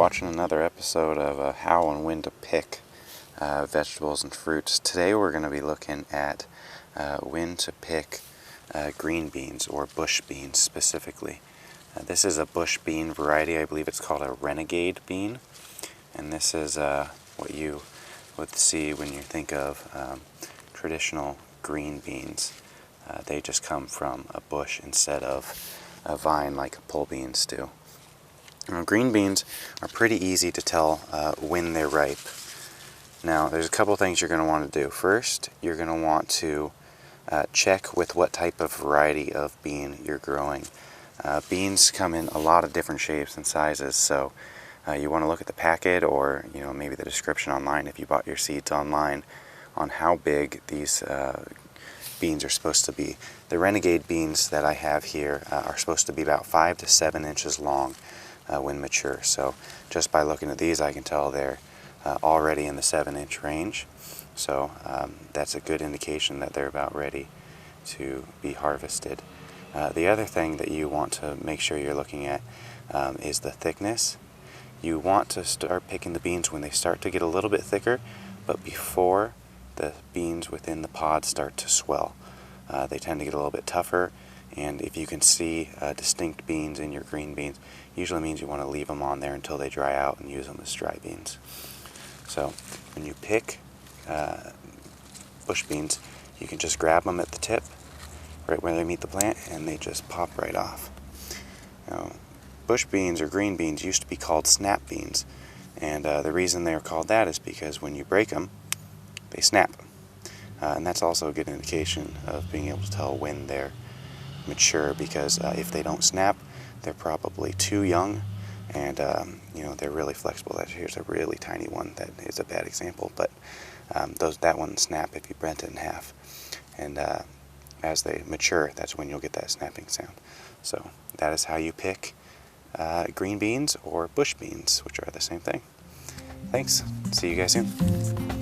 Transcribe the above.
watching another episode of How and When to Pick Vegetables and Fruits. Today we're going to be looking at when to pick green beans, or bush beans specifically. This is a bush bean variety. I believe it's called a renegade bean. And this is what you would see when you think of traditional green beans. They just come from a bush instead of a vine like pole beans do. Green beans are pretty easy to tell when they're ripe. Now, there's a couple things you're going to want to do. First, you're going to want to check with what type of variety of bean you're growing. Beans come in a lot of different shapes and sizes, so you want to look at the packet, or maybe the description online if you bought your seeds online, on how big these beans are supposed to be. The renegade beans that I have here are supposed to be about 5 to 7 inches long when mature. So just by looking at these, I can tell they're already in the 7-inch range. So that's a good indication that they're about ready to be harvested. The other thing that you want to make sure you're looking at is the thickness. You want to start picking the beans when they start to get a little bit thicker, but before the beans within the pod start to swell. They tend to get a little bit tougher, and if you can see distinct beans in your green beans, usually means you want to leave them on there until they dry out and use them as dry beans. So when you pick bush beans, you can just grab them at the tip, right where they meet the plant, and they just pop right off. Now, bush beans or green beans used to be called snap beans, and the reason they're called that is because when you break them, they snap. And that's also a good indication of being able to tell when they're mature, because if they don't snap, they're probably too young, and they're really flexible. Here's a really tiny one that is a bad example, but that one snap if you bent it in half. And as they mature, that's when you'll get that snapping sound. So that is how you pick green beans or bush beans, which are the same thing. Thanks. See you guys soon.